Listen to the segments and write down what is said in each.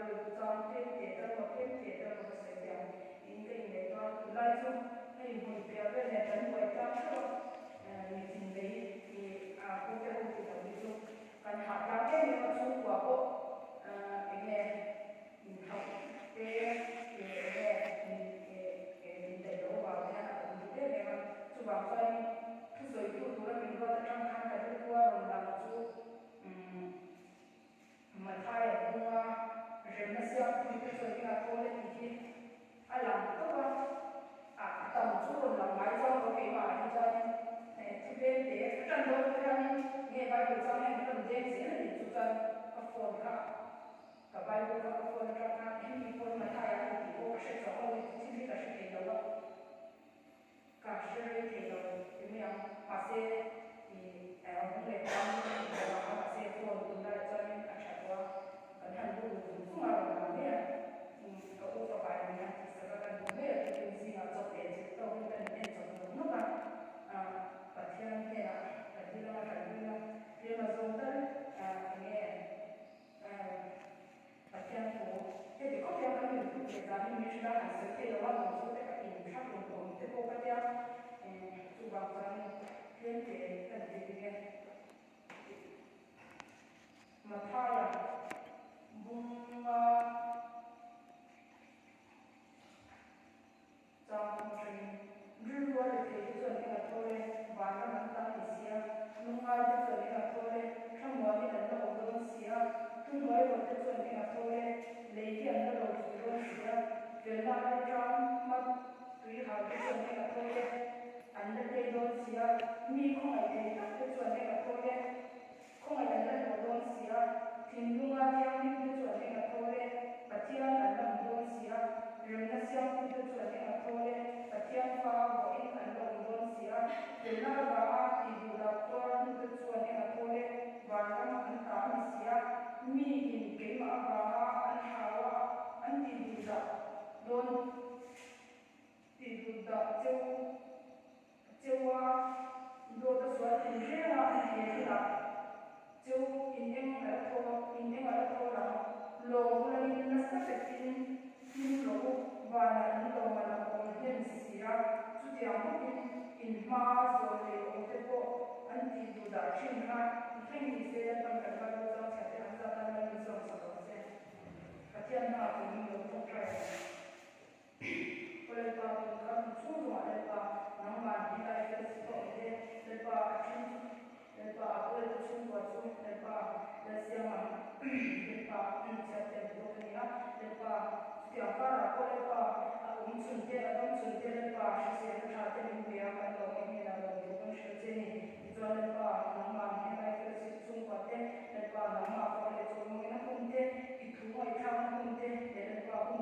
được chọn thêm để cho một sự kiện in cái để cho lại chung hay một việc về là tận quay cho mình trình bày thì cũng cái công việc của chung còn học giáo cái điều mà chung của cô cái này học cái mình đầy đủ vào cái là cũng biết để mà chung vào cho cái sự yêu thương là mình có trong hai cái thứ qua rồi làm chung mà thay cũng rồi nó sẽ không biết rồi cái là cô lên thì làm tốt quá tầm chút rồi làm máy cho có cái bài cho thì bên để trận đấu cái nghe bài của trong này nó đen dễ là chúng ta có phone cả bài của các phone trong các em phone mà thay thì cô sẽ cho cô chỉ biết là sẽ thấy đâu cả sẽ thấy đâu thì mình mà sẽ thì những người con và họ sẽ phone tụi ta cho nên cả sẽ có cần hành động cũng mà làm thế có ô tô bài này thì sẽ có cần biết là cái gì là cho tiền chứ đâu có cần tiền cho nó mà và theo như là thì là khi mà dùng tới nghe và theo phố thế thì có theo cái mình cũng để ra mình sẽ là sự thay đổi một số các cái hình khác của thế cô cái theo chủ bảo rằng thiên thể cần gì nghe mà thay là bung trong trình rưu qua được thì cái chuẩn là thôi và nó nằm tăng thì xia nung ai cái chuẩn là thôi trong mọi cái lần đầu tiên xia tung mới một cái chuẩn là thôi lấy tiền nó đầu thì luôn xia về là cái trong mất tùy hào cái chuẩn là thôi anh đã thấy đôi xia mi không phải thấy cái chuẩn là thôi không phải là lần đầu xia thì nung ai theo mi cái chuẩn là thôi và theo là lần đầu xia rồi nó xem cái chuẩn là thôi và theo pha của in là lần đầu xia rồi nó vào thì đủ đặc quan cái chuẩn là thôi và nó ăn tám xia mi in cái mà vào ăn hawa ăn thì đủ đặc luôn thì đủ đặc châu đồ cái chuẩn thì thế nào thì thế nào châu in em ở thôi là lô là in nó sẽ phải in lô và là in lô mà là có những xia chút thì ông in ma rồi thì ông sẽ có anh thì đủ đặc trên hai cái gì sẽ là bằng cái bao nhiêu giờ sẽ anh ta đang làm gì rồi sẽ cái chuyện nào cũng nhiều không phải oleh sebab kami semua lepas nama kita itu seperti lepas apa itu semua lepas siapa lepas siapa itu dia lepas siapa apa lepas suntik lepas siapa sahaja yang dia akan tahu ini dalam hidup sejati itu lepas nama kita itu semua lepas nama apa itu semua itu itu mau itu lepas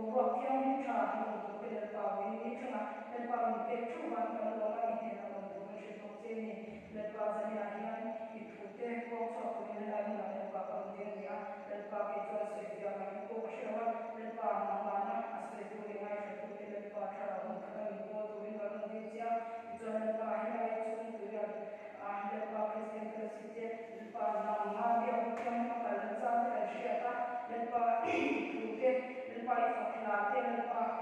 buat yang kita untuk lepas ini cuma lepas ini cuma kalau orang ini dalam hidup sini lepas ini itu workshop ini lepas kemudian dia lepas itu sesuatu yang itu siapa lepas mana asal itu yang itu lepas cara kita itu kalau dia itu lepas ini itu dia lepas presentasi lepas nama dia bukan kalau saya siapa lepas itu lepas fakir lepas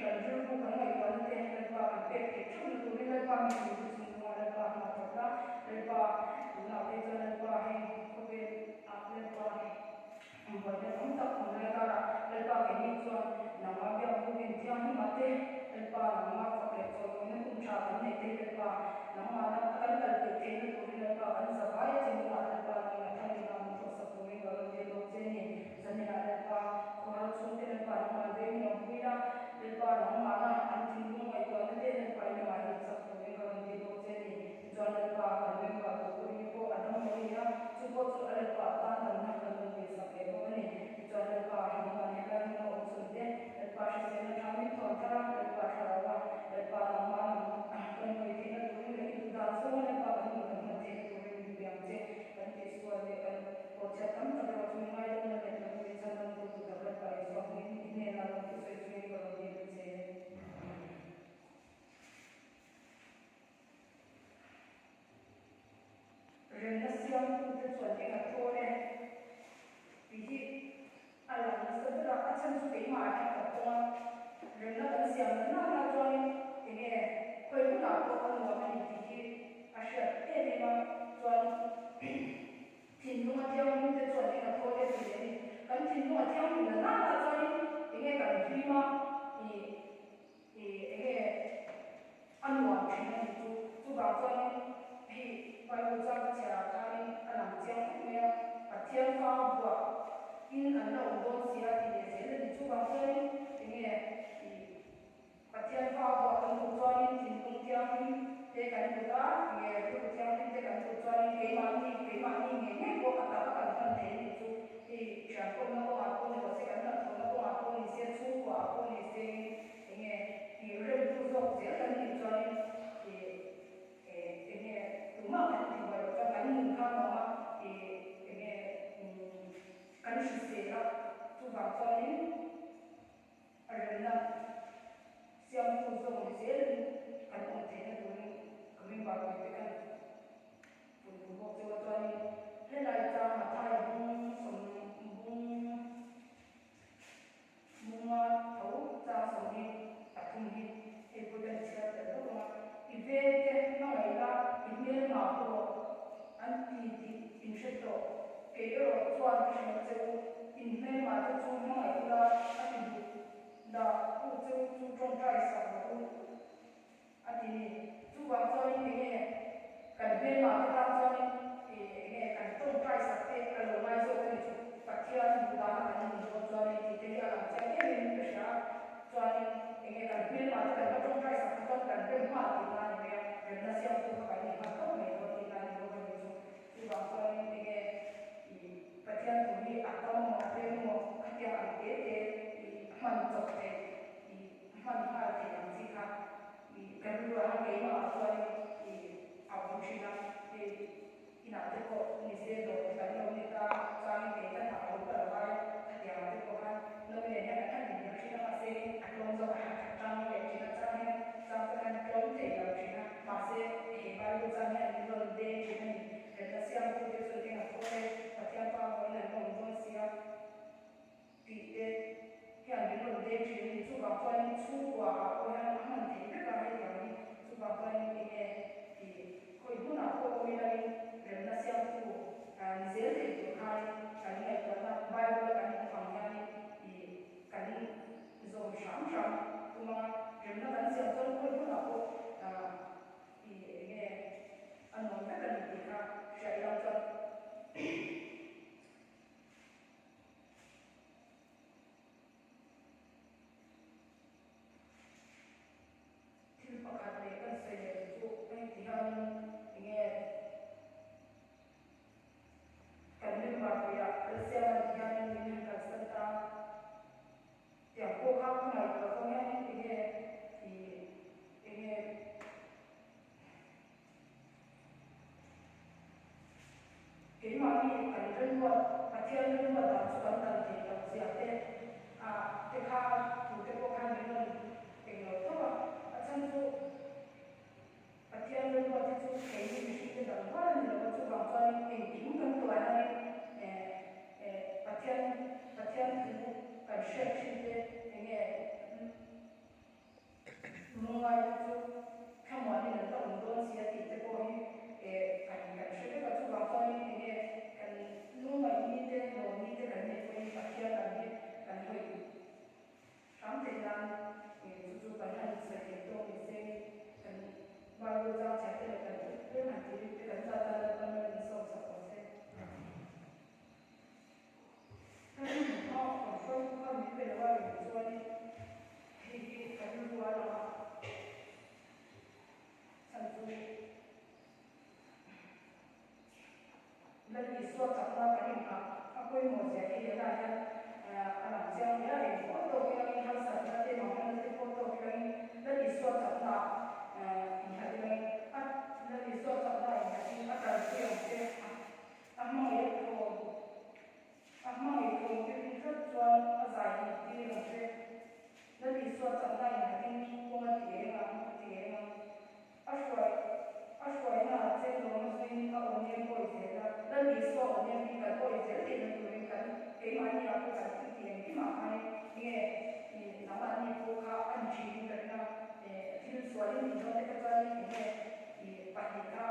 terjun bukan lepas lepas itu lepas itu semua lepas mata lepas nak itu lepas ini lepas buatnya untuk mereka lepas ini tuan nama dia mungkin dia mati lepas nama fakir ini pun cara ini lepas nama anak kalau itu lepas kan sampai semua lepas nama dia untuk sepuluh kalau dia dokternya jadi lepas kalau sudah lepas nama dia yang punya lepas nama anak anjing rumah itu ada lepas nama dia sepuluh kalau dia dokternya jadi lepas kalau lepas itu ada mulia support lepas tanah kalau dia sampai ini jadi lepas nama dia kalau sudah lepas saya kami thotara lepas harawa lepas nama kan kita dulu itu dah semua lepas itu nanti itu yang je dan na sa bra a chan su ke ma ka ka to ren na kan siam na na join enge koi ku na ko kan wa ma ni ti a sha e ne ma join tin nu ma tiang nu te join na ko le ti ni kan tin nu ma tiang nu na na join enge kan fi ma enge an wa chi na tu ba join hi bai bu cha cha ka ni alam chiang me a tiang fa bua in an lo don sia ti le se le tu ba join enge Patian fa bo kan ku chuan tin tung tiang ni te kan ku ta nge ku tiang ni te kan ku chuan ke ma ni nge nge ko ata ka kan kan te ni chu ti sha ko na ko a ko ni ko se kan na ko na ko a ko ni se chu ko a ko ni se nge ti re ku zo se kan ni chuan ti nge tu ma kan ti ba ro kan mun ka ma ma ti nge kan shi se la tu ba chuan ni a ren na siam tu zo ni se kan on te na tu ni kamin ba ko te kan pun tu bo zo to ni le lai ta ma thai bung som bung munga thau ta som ni ta thum ni e pu dan cha ta do ma I ve te na mai la I me ma ko an ti ti in she to ke yo chuan shi ma che in me ma te chu ma ai la a ti bu da ku chu chu trong trai sa ku ati chu ba cho ni nge kan be ma ka ta cho ni nge kan trong trai sa te ka lo mai zo ni chu pathia ni da ma kan ni cho ni ti te ya la cha ke ni pe sha cho ni nge kan be ma ka ta trong trai sa ka kan be ma ti ma ni me ren na sia tu ka ni ma ko me ro ti na ni ro ni chu ba cho ni nge pathia tu ni a to mo a te mo ka ya a te te man cho te man ha te ang si ka kan lu ha ke ma a to ni a bu chi na te ina te ko ni se do kan lo ni ka cha ni ke ta na ko ta ba ta ya te ko ha lo ne ne ka ni na chi na se a lo zo ha ka ta ni le chi na cha ni cha ka kan ko te ya chi na ma se he ba lu cha ni ni lo de chi ni ke ta se am tu de so ke na ko le ta ya pa ko na ko zo sia ti te hiện những vấn đề chuyện thì chú bảo con chú quả của hắn hắn thì biết là hay là gì chú bảo con cái thì coi như nào coi như là人那相处dễ để được hai cái này là bài của cái này phòng nhà này thì cái này rồi sáng sáng mà人那咱相处coi như nào thì cái anh nói cái này thì ha sẽ làm cho pakat le kan se le chu ai ti han nge kan ni ma ko ya se ma ti han ni ka san ta ya ko ha ko mai ko ko ya ni nge ti nge ke ma ni kan ren wa a thian ren wa ta chu kan ta ti ta se ya te kha tu te ko khan ni no ke no to a chan chu Patian lu buat itu kayak ini mesti dalam hal ni lepas tu bangsa ni bukan tuan ni patian tu kan share cerita ini mulai tu kamu ni nanti untuk siapa kita kau ni kan share lepas tu bangsa ni kan mulai ni tu kan ni kau ni patian kan kau sampai dan tu kan hanya sekitar ni kan baru jauh cakap lepas tu nanti kita kan tak ada ni so so se. Oh, so kan ni pada orang itu ni, ini kan luar lah. Satu, lagi suatu apa kan ni aku yang mau jadi dia ada anak jauh dia ni foto yang ni harus ada mana nanti foto yang lagi suatu apa الذي صوت الله الذي أتى فيه أما يكون بالفتوى أزعي فيه الذي صوت الله الذي قوم تيما أشوي ما تلو مسلم أولين كويسة الذي صوت أولين كويسة تلو كويسة كما يأكل كتير swali ni jote ka kali ine I patni ka